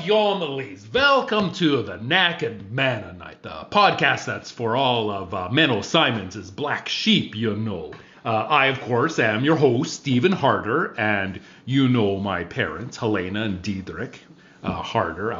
Yomelis? Welcome to the Naked Mennonite, the podcast that's for all of Menno Simons' black sheep, you know. I, of course, am your host, Stephen Harder, and you know my parents, Helena and Diedrich Harder,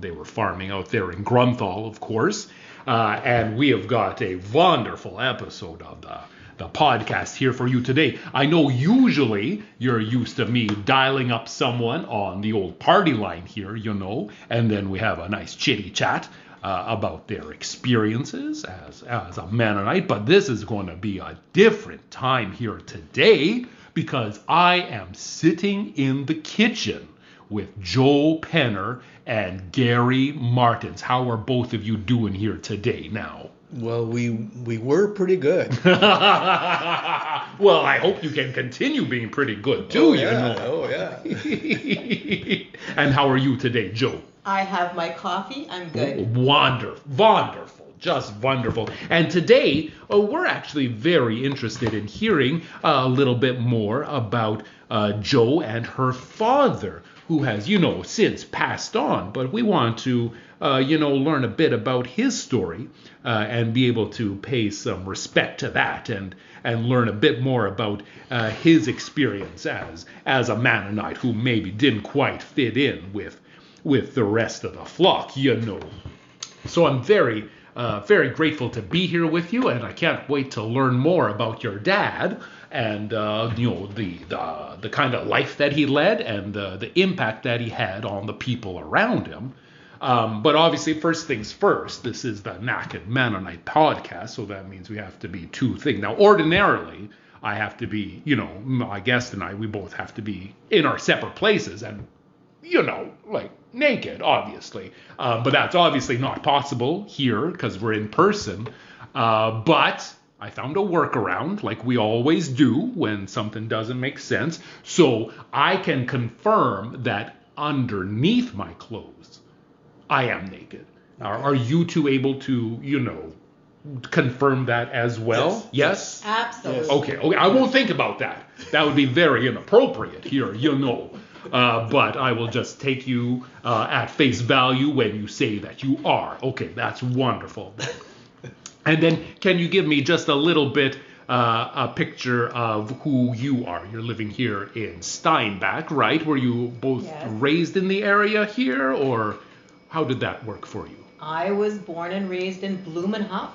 they were farming out there in Grunthal, of course. And we have got a wonderful episode of the podcast here for you today. I know usually you're used to me dialing up someone on the old party line here, you know, and then we have a nice chitty chat about their experiences as a Mennonite. But this is going to be a different time here today because I am sitting in the kitchen with Joe Penner and Gary Martins. How are both of you doing here today now? Well, we were pretty good. Well, I hope you can continue being pretty good too, you know. Oh, yeah. And how are you today, Joe? I have my coffee. I'm good. Oh, wonderful. Just wonderful. And today, we're actually very interested in hearing a little bit more about Joe and her father, who has, since passed on. But we want to, learn a bit about his story and be able to pay some respect to that and learn a bit more about his experience as a Mennonite who maybe didn't quite fit in with the rest of the flock, So I'm very grateful to be here with you, and I can't wait to learn more about your dad and the kind of life that he led and the impact that he had on the people around him. But obviously, first things first, this is the Naked Mennonite Podcast, so that means we have to be two things. Now, ordinarily, I have to be, my guest and I, we both have to be in our separate places and, naked, obviously. But that's obviously not possible here because we're in person. But I found a workaround, like we always do when something doesn't make sense. So I can confirm that underneath my clothes, I am naked. Are you two able to, confirm that as well? Yes? Absolutely. Okay. I won't think about that. That would be very inappropriate here, But I will just take you at face value when you say that you are. Okay, that's wonderful. And then can you give me just a little bit a picture of who you are? You're living here in Steinbach, right? Were you both raised in the area here, or how did that work for you? I was born and raised in Blumenhof.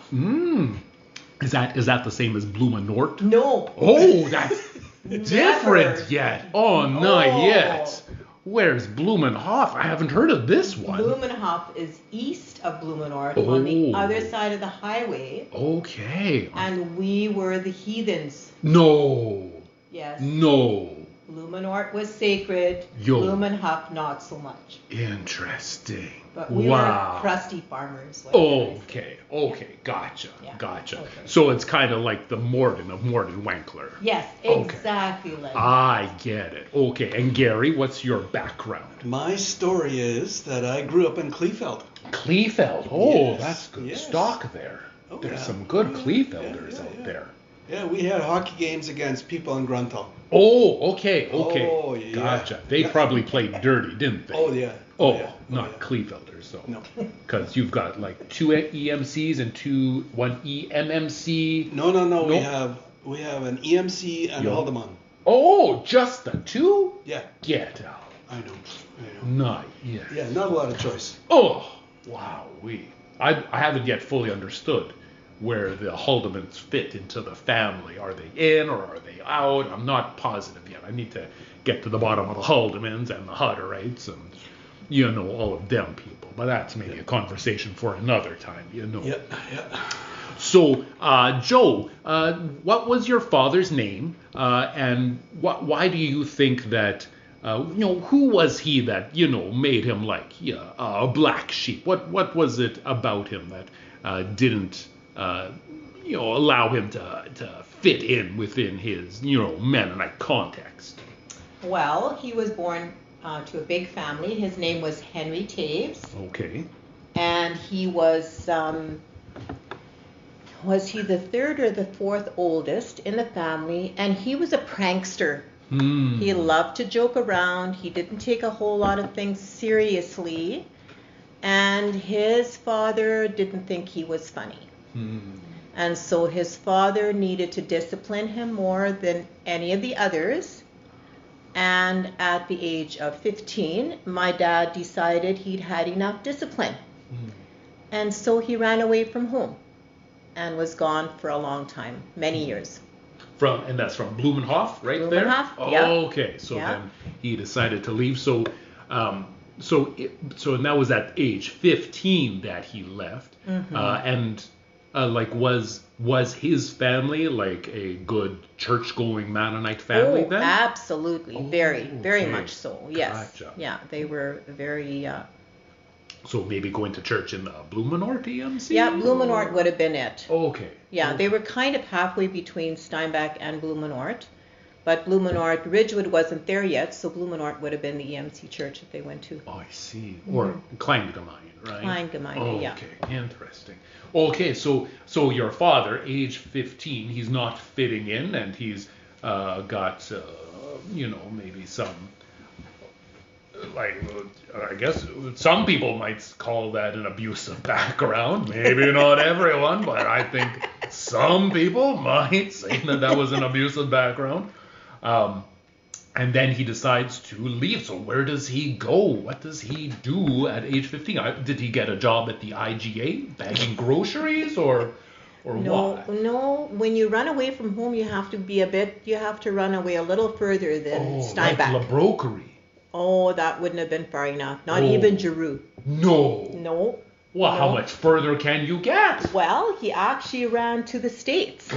Is that the same as Blumenort? No. Oh, that's different yet. Oh, not yet. Where's Blumenhof? I haven't heard of this one. Blumenhof is east of Blumenort on the other side of the highway. Okay. And we were the heathens. No. Yes. No. Blumenort was sacred. Blumenhof not so much. Interesting. But we were crusty farmers. Okay. Gotcha. Yeah. Gotcha. Okay. So it's kind of like the Morden of Morden Wankler. Yes, exactly like that. I get it. Okay. And Gary, what's your background? My story is that I grew up in Kleefeld. Kleefeld. Oh, Yes. That's good Yes. stock there. Oh, There's yeah. some good Kleefelders out there. Yeah, we had hockey games against people in Grunthal. Oh, okay. Oh, yeah. Gotcha. They probably played dirty, didn't they? Oh, yeah. Not Kleefelders, though. No. Because you've got like 2 EMCs and 1 EMMC. No. We have an EMC and Haldeman. Oh, just the 2? Yeah. Get out. I know. Not yet. Yeah, not a lot of choice. Oh, wow. I haven't yet fully understood where the Haldemans fit into the family. Are they in or are they out? I'm not positive yet. I need to get to the bottom of the Haldemans and the Hutterites and, all of them people. But that's maybe a conversation for another time, Yeah. So, Joe, what was your father's name? And why do you think that, who was he that, made him like a black sheep? What was it about him that didn't allow him to fit in within his, Mennonite context? Well, he was born to a big family. His name was Henry Toews. Okay. And he was he the third or the fourth oldest in the family? And he was a prankster. He loved to joke around. He didn't take a whole lot of things seriously. And his father didn't think he was funny. And so his father needed to discipline him more than any of the others. And at the age of 15, my dad decided he'd had enough discipline. And so he ran away from home and was gone for a long time, many years. And that's from Blumenhof, right there? Blumenhof, Okay, so then he decided to leave. So and that was at age 15 that he left. Was his family like a good church-going Mennonite family then? Absolutely, very much so. Yes, Gotcha. Yeah, they were very. So maybe going to church in Blumenort EMC? Yeah, Blumenort would have been it. Okay. Yeah, they were kind of halfway between Steinbach and Blumenort, but Ridgewood wasn't there yet, so Blumenort would have been the EMC church that they went to. Oh, I see. Or Kleingemeinde, right? Kleingemeinde, yeah. Okay, interesting. Okay, so your father, age 15, he's not fitting in, and he's got, maybe some, I guess some people might call that an abusive background. Maybe not everyone, but I think some people might say that was an abusive background. And then he decides to leave. So where does he go? What does he do at age 15? Did he get a job at the IGA, bagging groceries, or what? No. When you run away from home, you have to run away a little further than Steinbach. Like La Brokerie. Oh, that wouldn't have been far enough. Not even Giroux. No. Well, how much further can you get? Well, he actually ran to the States.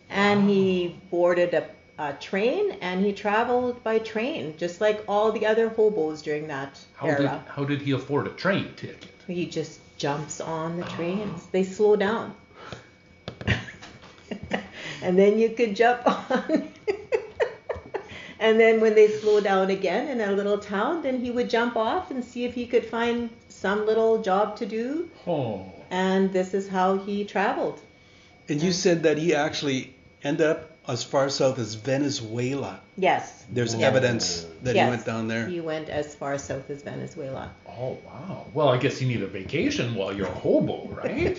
And he boarded a train, and he traveled by train, just like all the other hobos during that era. How did he afford a train ticket? He just jumps on the trains. They slow down. And then you could jump on. And then when they slow down again in a little town, then he would jump off and see if he could find some little job to do. And this is how he traveled. And you said that he actually ended up as far south as Venezuela. Yes. There's evidence that he went down there. He went as far south as Venezuela. Oh, wow. Well, I guess you need a vacation while you're a hobo, right?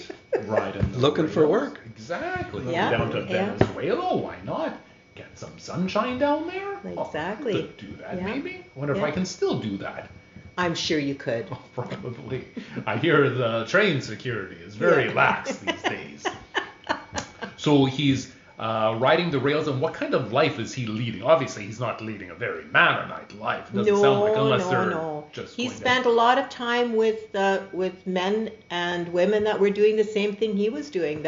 Looking for work. Exactly. Yeah. Down to Venezuela, why not? Get some sunshine down there? Exactly. I could do that, maybe. I wonder if I can still do that. I'm sure you could. Oh, probably. I hear the train security is very lax these days. So he's riding the rails, and what kind of life is he leading? Obviously, he's not leading a very Mennonite life. It doesn't sound like, unless they're just He spent a lot of time with men and women that were doing the same thing he was doing,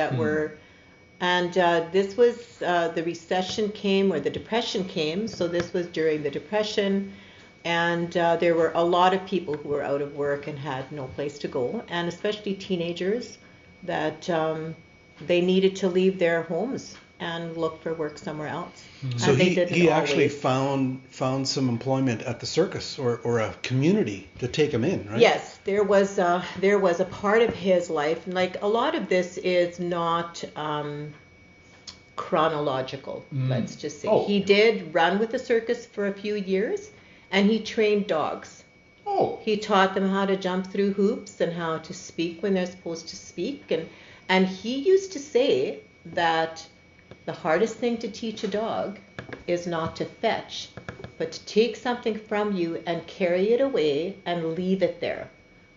and this was the recession came, or the depression came, so this was during the depression, and there were a lot of people who were out of work and had no place to go, and especially teenagers that they needed to leave their homes and look for work somewhere else. So he actually found some employment at the circus or a community to take him in, right? Yes, there was a part of his life, and like a lot of this is not chronological. Let's just say he did run with the circus for a few years, and he trained dogs. He taught them how to jump through hoops and how to speak when they're supposed to speak, and he used to say that the hardest thing to teach a dog is not to fetch, but to take something from you and carry it away and leave it there.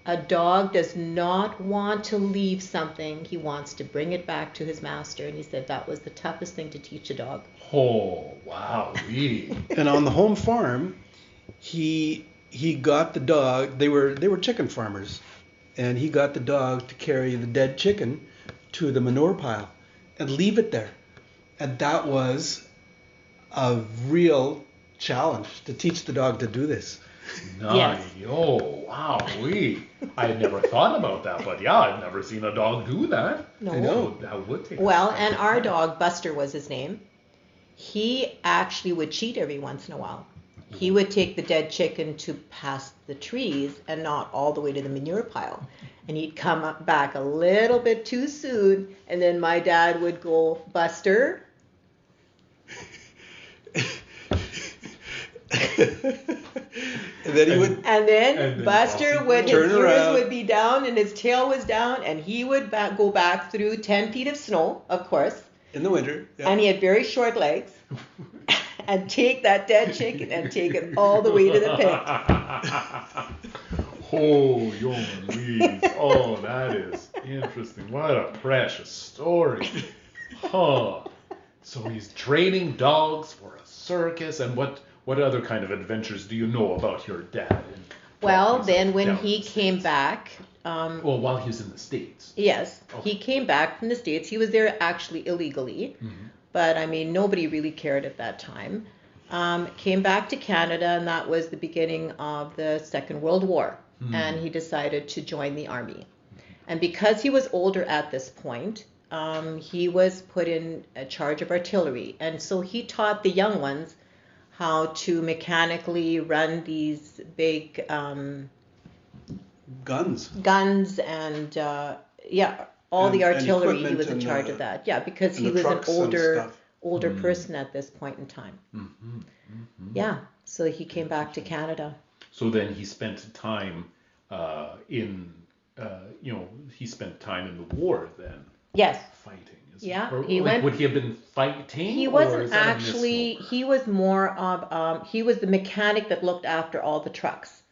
A dog does not want to leave something. He wants to bring it back to his master. And he said that was the toughest thing to teach a dog. Oh, wow. And on the home farm, he got the dog. They were chicken farmers. And he got the dog to carry the dead chicken to the manure pile and leave it there. And that was a real challenge to teach the dog to do this. Nice. Yes. Oh, wow. I had never thought about that, but yeah, I've never seen a dog do that. No. I know. That would take And our dog, Buster was his name, he actually would cheat every once in a while. He would take the dead chicken to past the trees and not all the way to the manure pile. And he'd come back a little bit too soon, and then my dad would go, Buster. And then he would. And then Buster would, his turn ears around. would be down and his tail was down, and he would go back through 10 feet of snow, of course. In the winter. Yeah. And he had very short legs. And take that dead chicken and take it all the way to the pit. Oh, Louise. Oh, that is interesting. What a precious story. Huh. So he's training dogs for a circus, and what other kind of adventures do you know about your dad? Well, then when he came back... while he was in the States. Yes, Okay. he came back from the States. He was there actually illegally, but I mean, nobody really cared at that time. Came back to Canada, and that was the beginning of the Second World War, and he decided to join the army. And because he was older at this point, he was put in charge of artillery, and so he taught the young ones how to mechanically run these big guns and all the artillery. He was in and, charge of that. Yeah, because he and the was an trucks and older person at this point in time. Yeah, so he came back to Canada. So then he spent time he spent time in the war then. Yes. Fighting. Would he have been fighting? He wasn't actually. He was more of. He was the mechanic that looked after all the trucks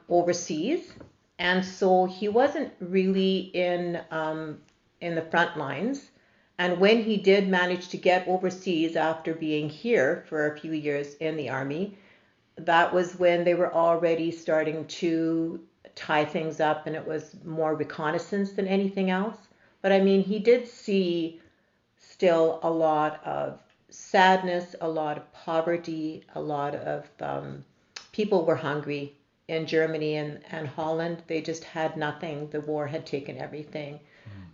overseas, and so he wasn't really in the front lines. And when he did manage to get overseas after being here for a few years in the army, that was when they were already starting to tie things up, and it was more reconnaissance than anything else. But I mean, he did see still a lot of sadness, a lot of poverty, a lot of people were hungry in Germany and Holland. They just had nothing. The war had taken everything,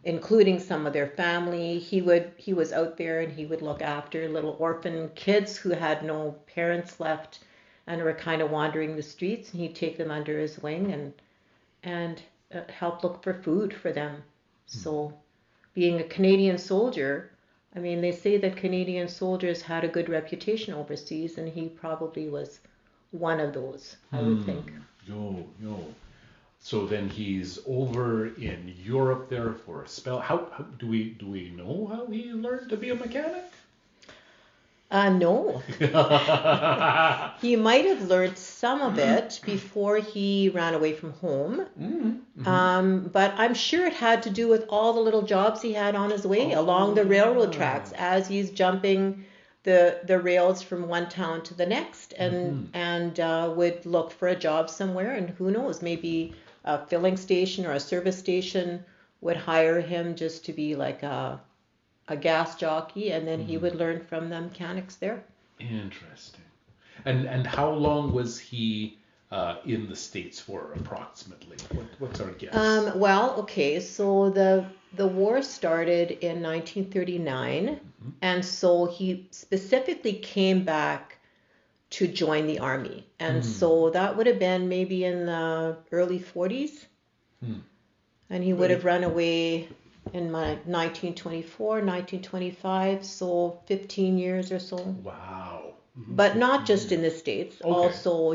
including some of their family. He was out there and he would look after little orphan kids who had no parents left and were kind of wandering the streets, and he'd take them under his wing and help look for food for them. So being a Canadian soldier, I mean, they say that Canadian soldiers had a good reputation overseas, and he probably was one of those, I would think. Yo. So then he's over in Europe there for a spell. How do we know how he learned to be a mechanic? No. He might have learned some of it before he ran away from home. But I'm sure it had to do with all the little jobs he had on his way along the railroad tracks as he's jumping the rails from one town to the next, and would look for a job somewhere, and who knows, maybe a filling station or a service station would hire him just to be like a gas jockey, and then he would learn from the mechanics there. Interesting. And how long was he in the States for approximately? What's our guess? Well, okay, so the war started in 1939, and so he specifically came back to join the army, and so that would have been maybe in the early 40s, and he would have run away in 1924, 1925, so 15 years or so. Wow. But not just in the States, also,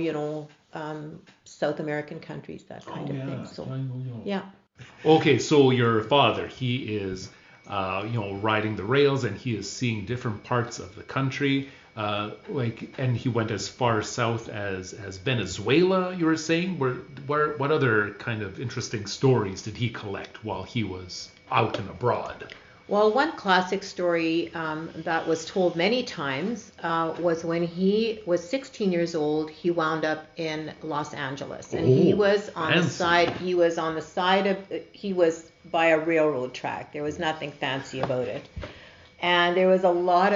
South American countries, that kind of thing. So, yeah. Okay, so your father, he is, riding the rails, and he is seeing different parts of the country, and he went as far south as Venezuela, you were saying? What other kind of interesting stories did he collect while he was out and abroad? Well, one classic story that was told many times was when he was 16 years old, he wound up in Los Angeles, and he was on the side. He was by a railroad track. There was nothing fancy about it, and there was a lot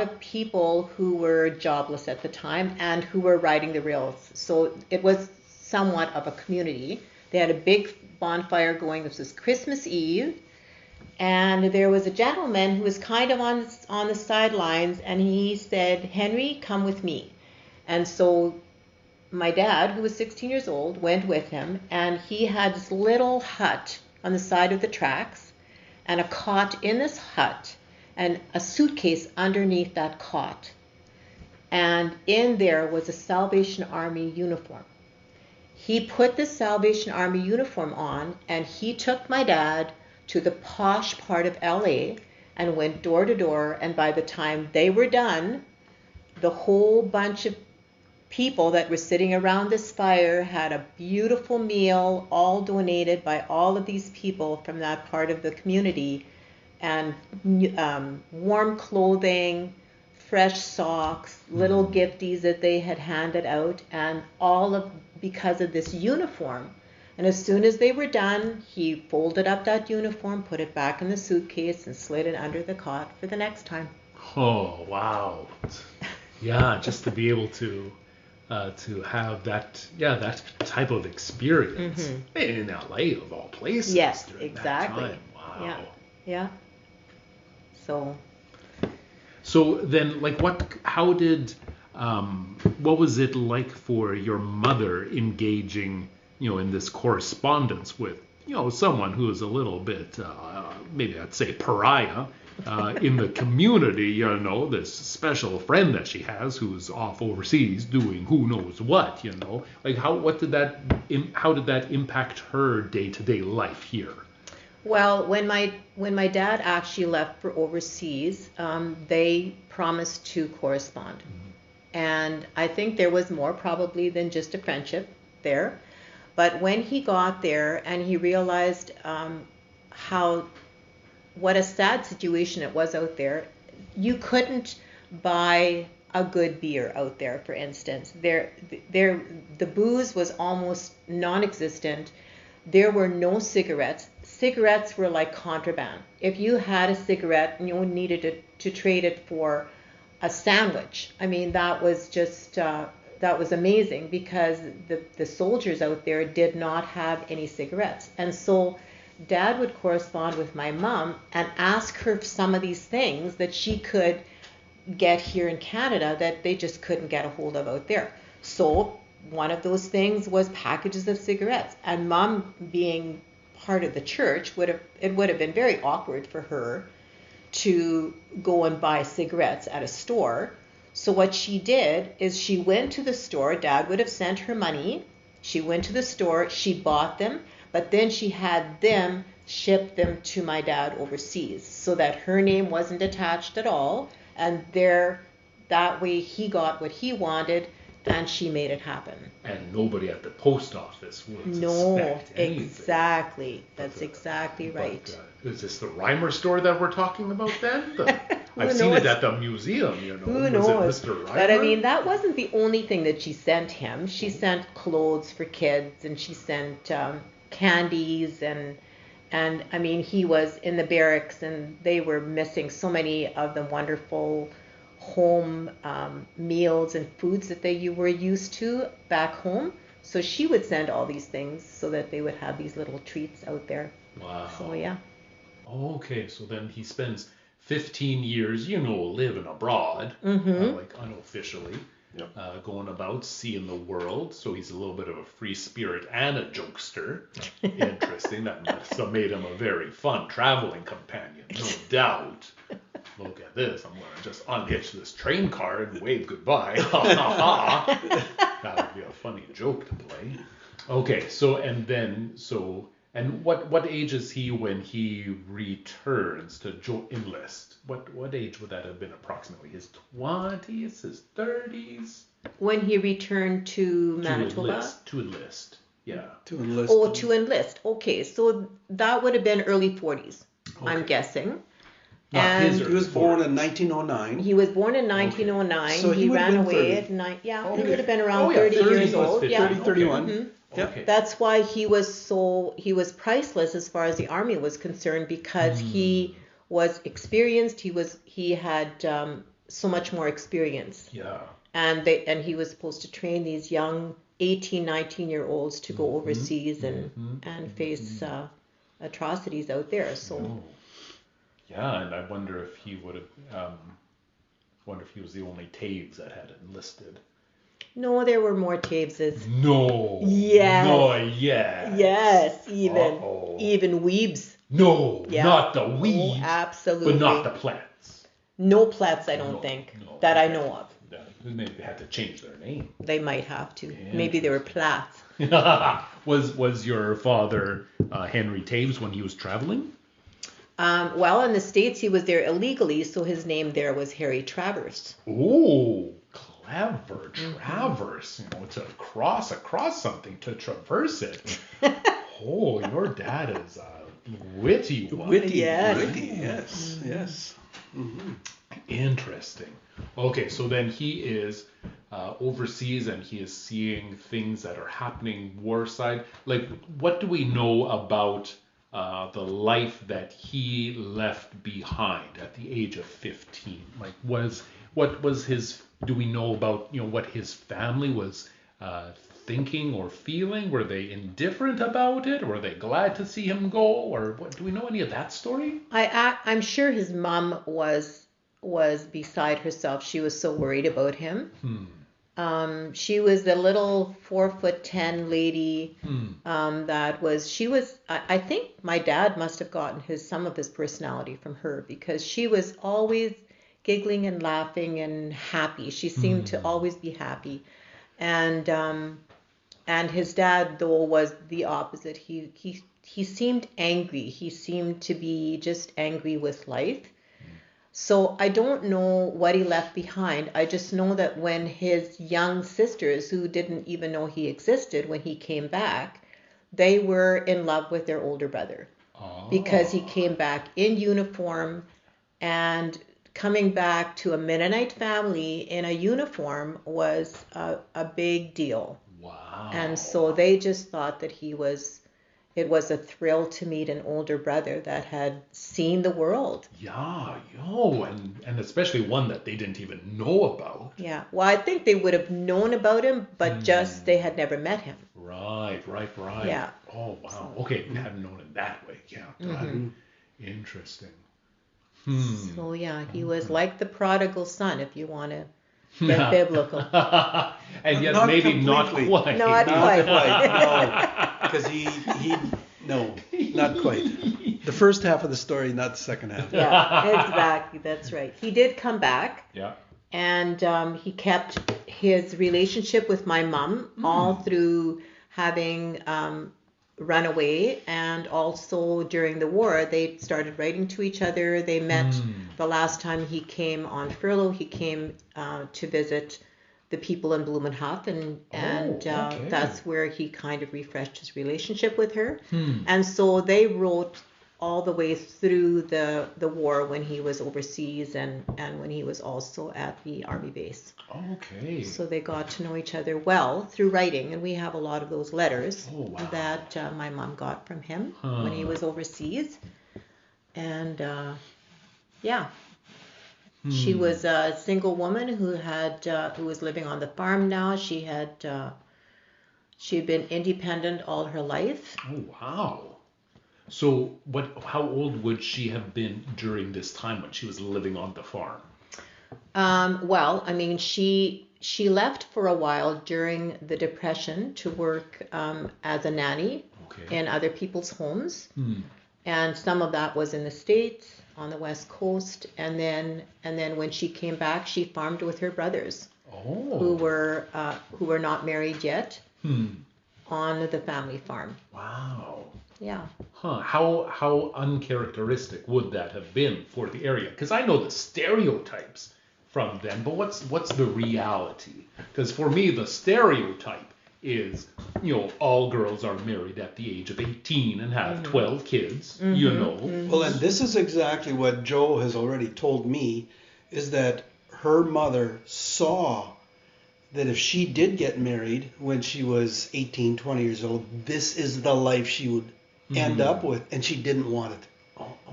of people who were jobless at the time and who were riding the rails. So it was somewhat of a community. They had a big bonfire going. This was Christmas Eve. And there was a gentleman who was kind of on the sidelines, and he said, "Henry, come with me." And so my dad, who was 16 years old, went with him, and he had this little hut on the side of the tracks, and a cot in this hut, and a suitcase underneath that cot. And in there was a Salvation Army uniform. He put the Salvation Army uniform on, and he took my dad to the posh part of LA and went door to door. And by the time they were done, the whole bunch of people that were sitting around this fire had a beautiful meal, all donated by all of these people from that part of the community, and warm clothing, fresh socks, little gifties that they had handed out, and all of because of this uniform. And as soon as they were done, he folded up that uniform, put it back in the suitcase, and slid it under the cot for the next time. Oh, wow. Yeah, just to be able to have that type of experience in LA of all places. Yes, during exactly. That time. Wow. Yeah. So then, like, what was it like for your mother engaging, in this correspondence with, someone who is a little bit, maybe I'd say pariah, in the community, this special friend that she has who's off overseas doing who knows what, like how did that impact her day-to-day life here? Well, when my dad actually left for overseas, they promised to correspond. And I think there was more probably than just a friendship there. But when he got there and he realized what a sad situation it was out there, you couldn't buy a good beer out there, for instance. The booze was almost non-existent. There were no cigarettes. Cigarettes were like contraband. If you had a cigarette and you needed to trade it for a sandwich, I mean, that was just that was amazing, because the soldiers out there did not have any cigarettes. And so Dad would correspond with my mom and ask her some of these things that she could get here in Canada that they just couldn't get a hold of out there. So one of those things was packages of cigarettes. And Mom, being part of the church, it would have been very awkward for her to go and buy cigarettes at a store. So what she did is she went to the store. Dad would have sent her money. She went to the store, she bought them, but then she had them ship them to my dad overseas so that her name wasn't attached at all. And that way he got what he wanted, and she made it happen. And nobody at the post office would suspect anything. Exactly. That's exactly right. Is this the Reimer store that we're talking about then? I've seen it at the museum, Who knows? Was it Mr. Reimer? But I mean, that wasn't the only thing that she sent him. She sent clothes for kids, and she sent candies, and I mean, he was in the barracks, and they were missing so many of the wonderful home meals and foods that you were used to back home. So she would send all these things so that they would have these little treats out there. Wow. So yeah. Okay, so then he spends 15 years, living abroad, like unofficially, going about, seeing the world. So he's a little bit of a free spirit and a jokester. Interesting. That must have made him a very fun traveling companion, no doubt. Look at this. I'm going to just unhitch this train car and wave goodbye. That would be a funny joke to play. Okay, and what age is he when he returns to enlist? What age would that have been approximately? His 20s, his 30s? When he returned to Manitoba? To enlist. Yeah. To enlist. Oh, to enlist. Okay, so that would have been early 40s, I'm guessing. And he was born in 1909. He was born in 1909. Okay. So he ran away 30. at 9. Yeah, Okay. he would have been around 30 years old. 30, 31. Mm-hmm. Okay. That's why he was priceless as far as the army was concerned, because he was experienced. He had so much more experience. Yeah. And he was supposed to train these young 18, 19-year-olds to go overseas and face atrocities out there. So. Oh. Yeah, and I wonder if he would have. He was the only Toews that had enlisted. No, there were more Toewses. No. Yes. No, yeah. Yes, even Weebs. No, Yeah. not the Weebs. Oh, absolutely. But not the Plets. No Plets, I don't think, that I know of. Maybe they had to change their name. They might have to. Maybe they were Platts. Was your father Henry Toews when he was traveling? Well, in the States, he was there illegally, so his name there was Harry Travers. Ooh, clever. Travers. It's a cross across something to traverse it. Oh, your dad is witty one. Witty, Yes. yes. Mm-hmm. Interesting. Okay, so then he is overseas and he is seeing things that are happening war side. Like, what do we know about the life that he left behind at the age of 15? Like, what was his? Do we know about what his family was thinking or feeling? Were they indifferent about it? Were they glad to see him go? Or what? Do we know any of that story? I'm sure his mom was beside herself. She was so worried about him. She was a little 4'10" lady. I think my dad must have gotten some of his personality from her, because she was always giggling and laughing and happy. She seemed to always be happy. And his dad, though, was the opposite. He seemed angry. He seemed to be just angry with life. So I don't know what he left behind. I just know that when his young sisters, who didn't even know he existed when he came back, they were in love with their older brother. Because he came back in uniform, and coming back to a Mennonite family in a uniform was a big deal. Wow. And so they just thought that it was a thrill to meet an older brother that had seen the world. Yeah, and especially one that they didn't even know about. Yeah, well, I think they would have known about him, but just they had never met him. Right. Yeah. Oh, wow. Okay, they hadn't known him that way. Yeah. Interesting. So, yeah, he was like the prodigal son, if you want to get biblical. And yet Not maybe completely. not quite. Not quite. No, because not quite. The first half of the story, not the second half. Yeah, exactly. That's right. He did come back. Yeah. And he kept his relationship with my mom all through having run away, and also during the war they started writing to each other. They met the last time he came on furlough. He came to visit the people in Blumenhof, and that's where he kind of refreshed his relationship with her. And so they wrote all the way through the war when he was overseas and when he was also at the army base. Okay. So they got to know each other well through writing, and we have a lot of those letters that my mom got from him when he was overseas. And she was a single woman who was living on the farm now. She'd been independent all her life. Oh, wow. So how old would she have been during this time when she was living on the farm? Well, I mean, she left for a while during the Depression to work as a nanny in other people's homes. And some of that was in the States, on the West Coast. And then when she came back, she farmed with her brothers, who were not married yet, on the family farm. Wow. Yeah. How uncharacteristic would that have been for the area? Because I know the stereotypes from them, but what's the reality? Because for me, the stereotype is, all girls are married at the age of 18 and have 12 kids, Well, and this is exactly what Joe has already told me, is that her mother saw that if she did get married when she was 18, 20 years old, this is the life she would end up with, and she didn't want it.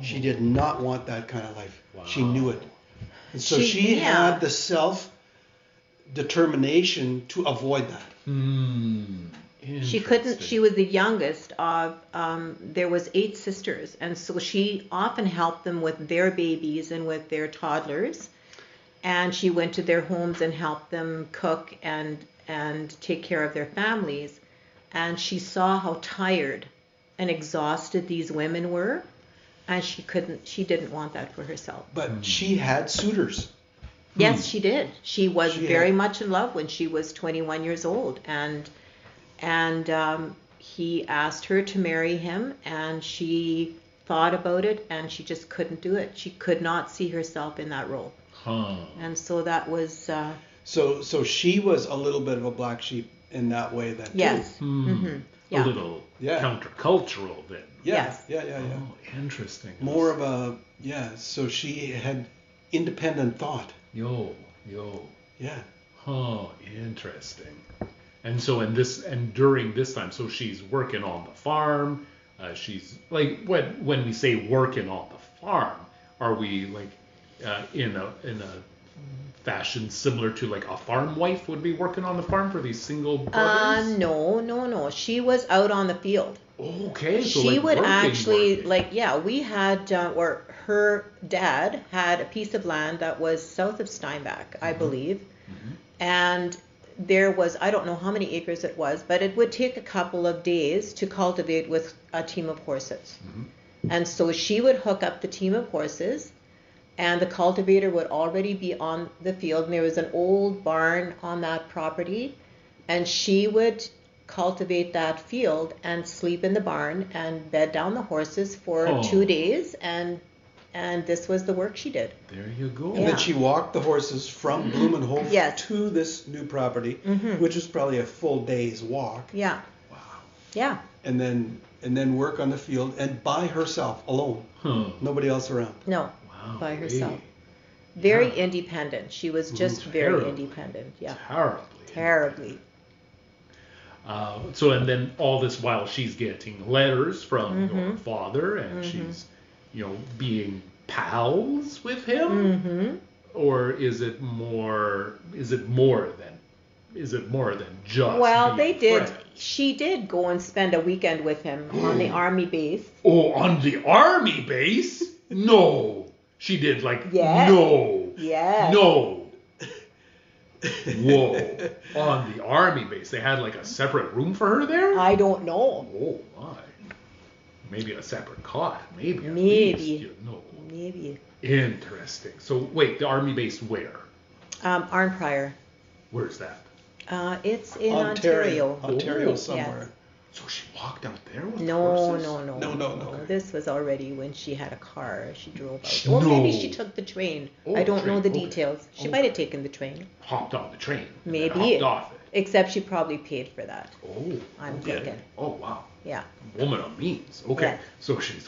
She did not want that kind of life. Wow. She knew it. And so she had the self-determination to avoid that. She couldn't. She was the youngest of. There was 8 sisters, and so she often helped them with their babies and with their toddlers. And she went to their homes and helped them cook and take care of their families. And she saw how tired and exhausted these women were, and she didn't want that for herself. But she had suitors. Yes, she did. She was very much in love when she was 21 years old, and he asked her to marry him, and she thought about it, and she just couldn't do it. She could not see herself in that role. And so that was. So she was a little bit of a black sheep in that way then. Yes. Too. Mm-hmm. Yeah. A little countercultural then. Yes. Yeah. Oh, interesting. More of a So she had independent thought. Yo. Yeah. Oh, interesting. And so during this time, so she's working on the farm. She's like when we say working on the farm, are we like in a fashion similar to like a farm wife would be working on the farm for these single brothers? No. She was out on the field. Okay. So she like would working. actually we had or her dad had a piece of land that was south of Steinbach, I believe, and there was, I don't know how many acres it was, but it would take a couple of days to cultivate with a team of horses. And so she would hook up the team of horses, and the cultivator would already be on the field, and there was an old barn on that property, and she would cultivate that field and sleep in the barn and bed down the horses for 2 days, and this was the work she did. There you go. And then she walked the horses from Blumenhof to this new property, which was probably a full day's walk. Yeah. Wow. Yeah. And then work on the field and by herself, alone. Nobody else around. No. Wow. By herself. Very independent. She was just very independent. Yeah. Terribly. So and then all this while she's getting letters from your father, and she's being pals with him, or is it more than just? Well, being they did. friends? She did go and spend a weekend with him on the army base. Oh, on the army base? No, she did. Yes. No. Yes. No. Whoa. On the army base, they had like a separate room for her there? I don't know. Oh my. Maybe a separate cot. Maybe. Maybe. Maybe. Interesting. So wait, the army base where? Arnprior. Where's that? It's in Ontario. Ontario somewhere. Yes. So she walked out there with No. Okay. This was already when she had a car. She drove out. Or maybe she took the train. I don't know the details. She might have taken the train. Hopped on the train. Maybe. Hopped off it. Except she probably paid for that. Oh. I'm thinking. Oh wow. Yeah. Woman of means. Okay. Yeah. So she's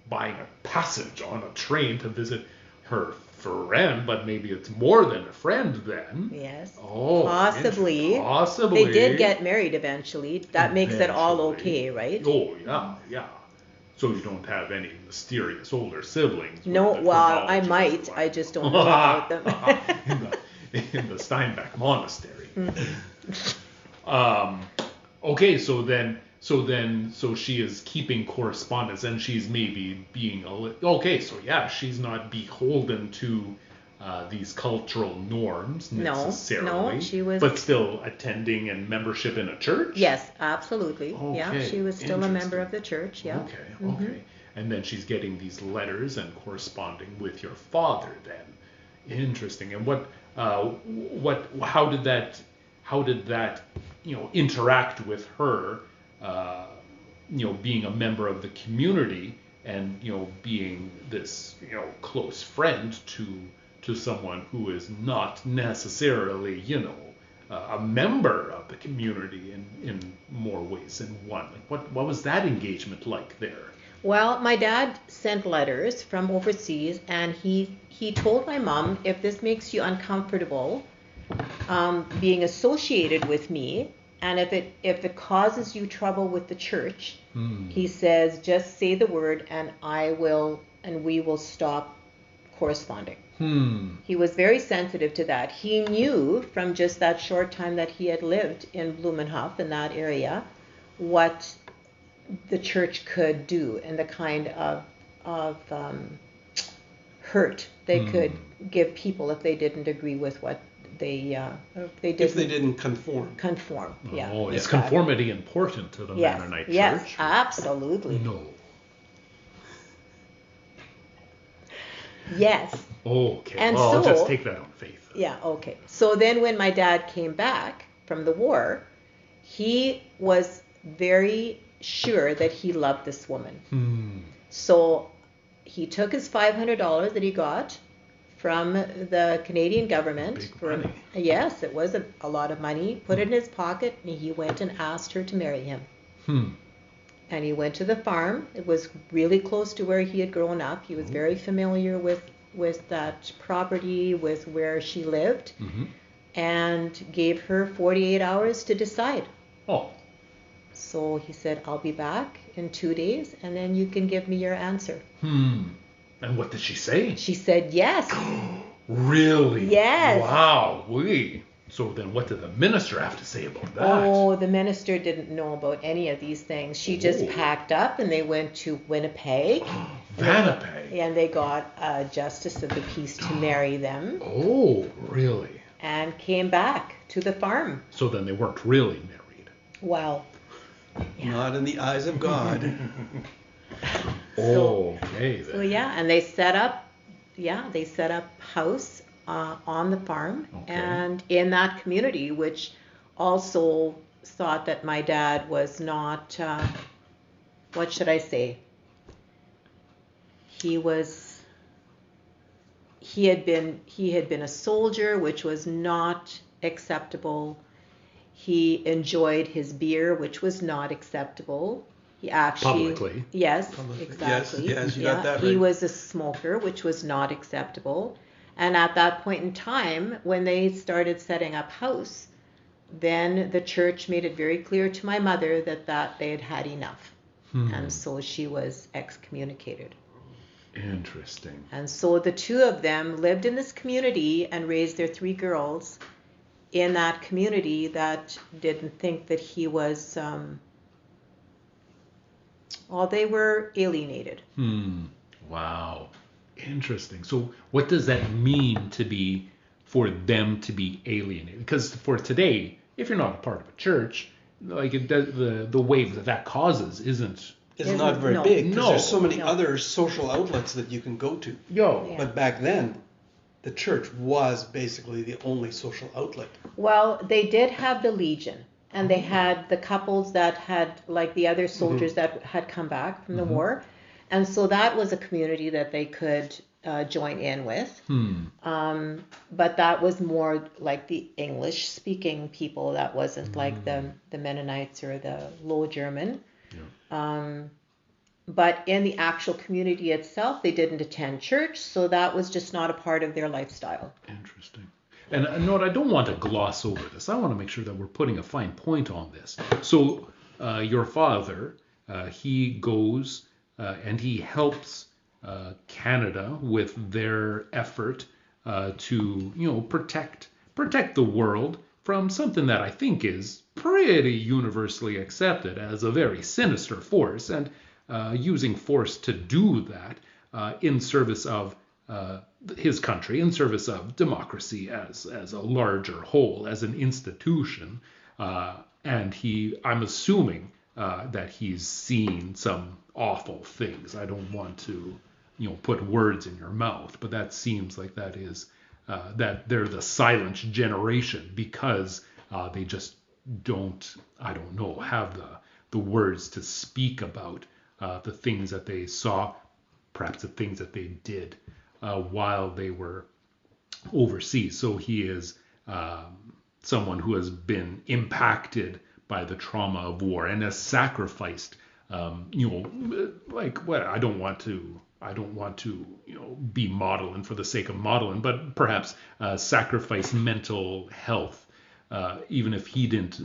buying a passage on a train to visit her friend, but maybe it's more than a friend then. Yes. Oh. Possibly. They did get married eventually. That makes it all okay, right? Oh, yeah. So you don't have any mysterious older siblings? No, well, I might. I just don't know about them. in the Steinbach Monastery. Okay, so she is keeping correspondence, and she's maybe being she's not beholden to these cultural norms necessarily. No, she was. But still attending and membership in a church? Yes, absolutely. Okay, yeah, she was still a member of the church, yeah. Okay. And then she's getting these letters and corresponding with your father then. Interesting. And how did that interact with her being a member of the community and being this close friend to someone who is not necessarily a member of the community in more ways than one? What was that engagement like there? Well, my dad sent letters from overseas, and he told my mom, if this makes you uncomfortable being associated with me, and if it causes you trouble with the church, he says, just say the word, and we will stop corresponding. He was very sensitive to that. He knew from just that short time that he had lived in Blumenhof, in that area, what the church could do and the kind of hurt they could give people if they didn't agree with what if they didn't conform. Yeah. Oh, is conformity important to the Mennonite church? Yes, absolutely. No. Yes. Okay. And well, so, I'll just take that on faith. Yeah, okay. So then when my dad came back from the war, he was very sure that he loved this woman. So he took his $500 that he got from the Canadian government. Big money. Yes, it was a lot of money. Put it in his pocket, and he went and asked her to marry him. And he went to the farm. It was really close to where he had grown up. He was very familiar with that property, with where she lived, and gave her 48 hours to decide. Oh. So he said, I'll be back in 2 days, and then you can give me your answer. And what did she say? She said yes. Really? Yes. Wow. So then what did the minister have to say about that? Oh, the minister didn't know about any of these things. She just packed up, and they went to Winnipeg. Winnipeg? And they got a justice of the peace to marry them. Oh, really? And came back to the farm. So then they weren't really married. Well, yeah. Not in the eyes of God. Okay. So yeah, and they set up house on the farm, and in that community, which also thought that my dad was not, what should I say? He had been a soldier, which was not acceptable. He enjoyed his beer, which was not acceptable. He actually publicly. Yes, Publicly. exactly. Yes, you got that right. He was a smoker, which was not acceptable. And at that point in time, when they started setting up house, then the church made it very clear to my mother that they had had enough. And so she was excommunicated. Interesting. And so the two of them lived in this community and raised their 3 girls in that community that didn't think that he was, they were alienated. Wow. Interesting. So what does that mean for them to be alienated? Because for today, if you're not a part of a church, like the wave that causes isn't not very big, because there's so many No. other social outlets that you can go to. Yeah. But back then, the church was basically the only social outlet. Well, they did have the Legion, and they had the couples that had, like the other soldiers that had come back from the war. And so that was a community that they could join in with. But that was more like the English-speaking people. That wasn't like the Mennonites or the Low German. But in the actual community itself, they didn't attend church, so that was just not a part of their lifestyle. Interesting. And Nora, I don't want to gloss over this. I want to make sure that we're putting a fine point on this. So your father, he goes and he helps Canada with their effort to, protect the world from something that I think is pretty universally accepted as a very sinister force, and using force to do that in service of his country, in service of democracy as a larger whole, as an institution. And I'm assuming that he's seen some awful things. I don't want to, put words in your mouth, but that seems like that is that they're the silent generation because they just don't, have the words to speak about the things that they saw, perhaps the things that they did while they were overseas. So he is someone who has been impacted by the trauma of war and has sacrificed, I don't want to, be modeling for the sake of modeling, but perhaps sacrifice mental health, even if he didn't,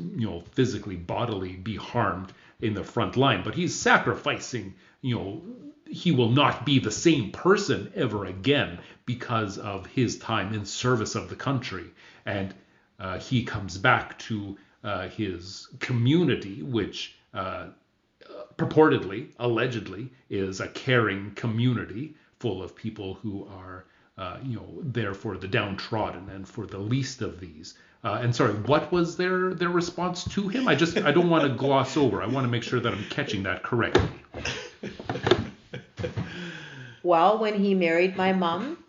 physically, bodily be harmed in the front line. But he's sacrificing, he will not be the same person ever again because of his time in service of the country. And he comes back to his community, which purportedly, allegedly, is a caring community full of people who are, there for the downtrodden and for the least of these. And sorry, what was their response to him? I don't want to gloss over. I want to make sure that I'm catching that correctly. Well, when he married my mom,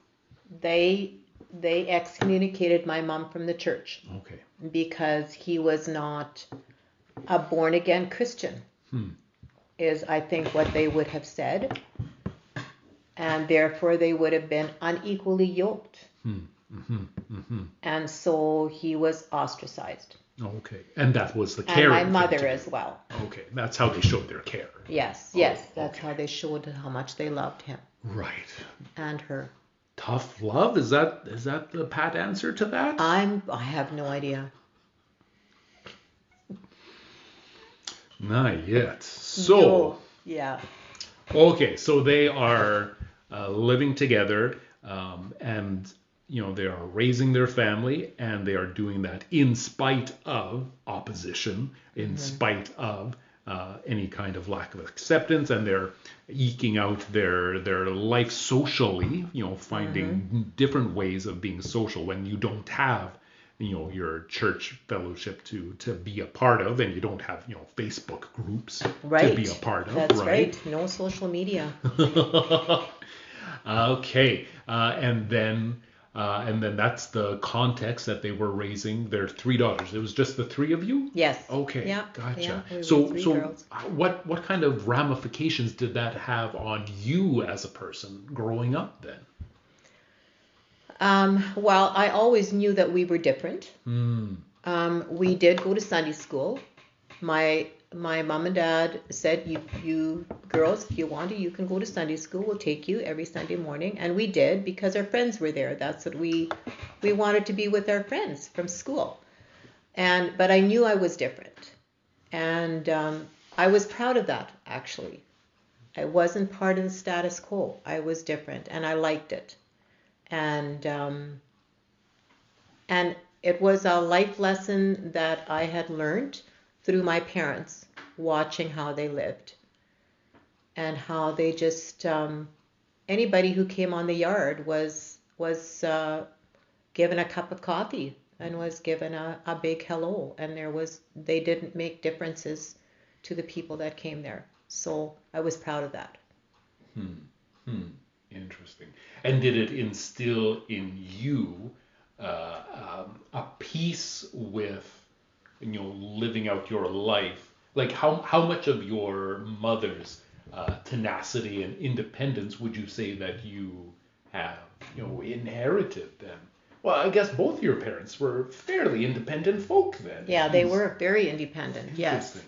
they excommunicated my mom from the church. Okay. Because he was not a born again Christian. Is I think what they would have said, and therefore they would have been unequally yoked. And so he was ostracized. Okay, and that was the care. And my mother as well. Okay, that's how they showed their care. Yes, that's how they showed how much they loved him. Right. And her. Tough love? Is that the pat answer to that? I have no idea. Not yet. So. Yeah. Okay, so they are living together, and they are raising their family, and they are doing that in spite of opposition, in spite of any kind of lack of acceptance, and they're eking out their life socially, finding different ways of being social when you don't have your church fellowship to be a part of, and you don't have Facebook groups to be a part of. That's right. No social media. Okay, and then that's the context that they were raising their 3 daughters. It was just the 3 of you? Yes. Okay. Yeah. Gotcha. Yeah, so girls. what kind of ramifications did that have on you as a person growing up then? Well, I always knew that we were different. We did go to Sunday school. My mom and dad said, you girls, if you want to, you can go to Sunday school. We'll take you every Sunday morning. And we did because our friends were there. That's what we wanted to be with our friends from school. But I knew I was different. And I was proud of that, actually. I wasn't part of the status quo. I was different, and I liked it. And it was a life lesson that I had learned through my parents, watching how they lived and how they just anybody who came on the yard was given a cup of coffee and was given a big hello, and they didn't make differences to the people that came there. So I was proud of that. Interesting. And did it instill in you a peace with living out your life? Like how much of your mother's tenacity and independence would you say that you have inherited then? Well, I guess both your parents were fairly independent folk then. Yeah, they were very independent. Yes.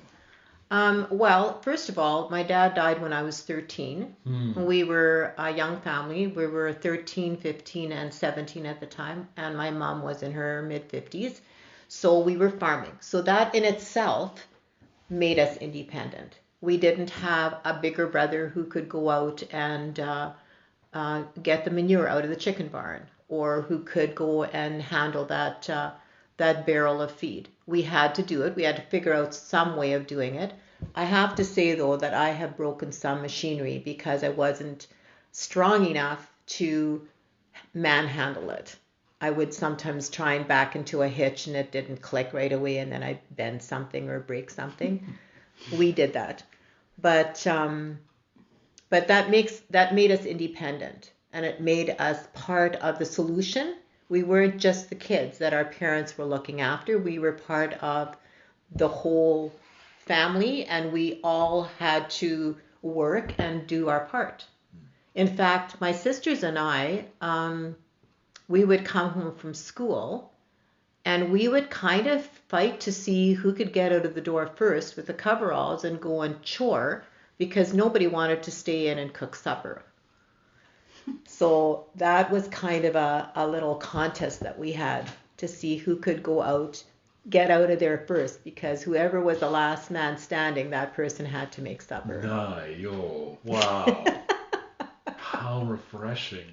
Well, first of all, my dad died when I was 13. We were a young family. We were 13, 15, and 17 at the time, and my mom was in her mid-50s. So we were farming. So that in itself made us independent. We didn't have a bigger brother who could go out and get the manure out of the chicken barn, or who could go and handle that barrel of feed. We had to do it. We had to figure out some way of doing it. I have to say, though, that I have broken some machinery because I wasn't strong enough to manhandle it. I would sometimes try and back into a hitch and it didn't click right away, and then I'd bend something or break something. We did that. But that made us independent, and it made us part of the solution. We weren't just the kids that our parents were looking after. We were part of the whole family, and we all had to work and do our part. In fact, my sisters and I, we would come home from school, and we would kind of fight to see who could get out of the door first with the coveralls and go and chore, because nobody wanted to stay in and cook supper. So that was kind of a little contest that we had to see who could go out, get out of there first, because whoever was the last man standing, that person had to make supper. Wow. How refreshing,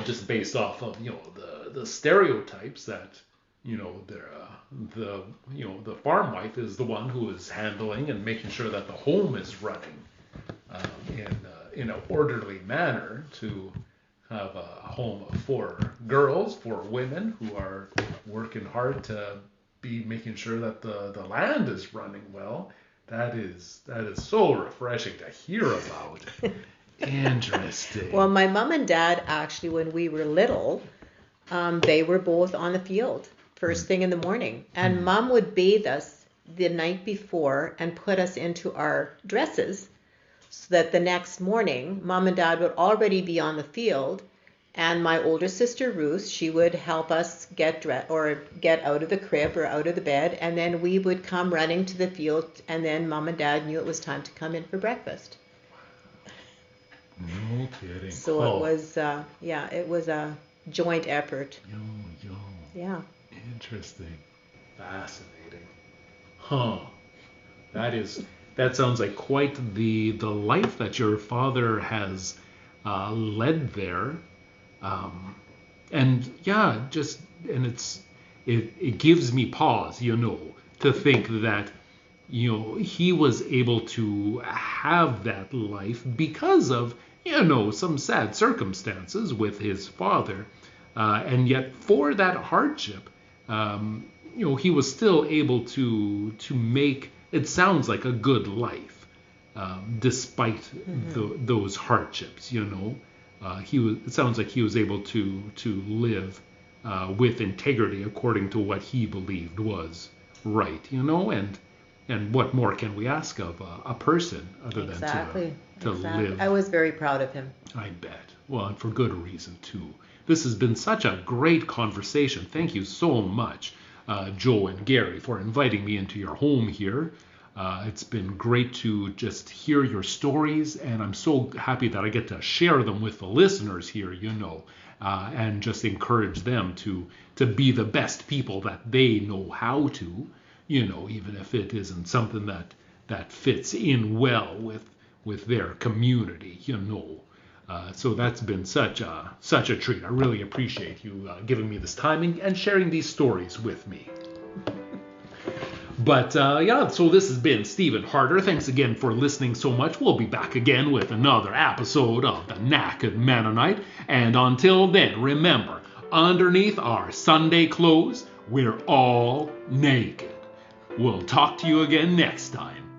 just based off of, the stereotypes that, the farm wife is the one who is handling and making sure that the home is running in an orderly manner, to have a home of 4 girls, 4 women who are working hard to be making sure that the land is running well. That is so refreshing to hear about. Interesting. Well, my mom and dad actually, when we were little, they were both on the field first thing in the morning. And Mom would bathe us the night before and put us into our dresses so that the next morning, Mom and Dad would already be on the field. And my older sister Ruth, she would help us get out of the crib or out of the bed, and then we would come running to the field, and then Mom and Dad knew it was time to come in for breakfast. No kidding. So it was, it was a joint effort. Yo. Yeah. Interesting. Fascinating. Huh. That sounds like quite the life that your father has led there. It gives me pause, to think that, he was able to have that life because of, some sad circumstances with his father. And yet for that hardship, he was still able to make, it sounds like, a good life, despite those hardships, it sounds like he was able to live with integrity according to what he believed was right, and what more can we ask of a person other than to live? I was very proud of him. I bet. Well, and for good reason too. This has been such a great conversation. Thank you so much, Joe and Gary, for inviting me into your home here. It's been great to just hear your stories, and I'm so happy that I get to share them with the listeners here, and just encourage them to be the best people that they know how to, even if it isn't something that fits in well with their community, So that's been such a treat. I really appreciate you giving me this time and sharing these stories with me. But so this has been Stephen Harder. Thanks again for listening so much. We'll be back again with another episode of the Naked Mennonite. And until then, remember, underneath our Sunday clothes, we're all naked. We'll talk to you again next time.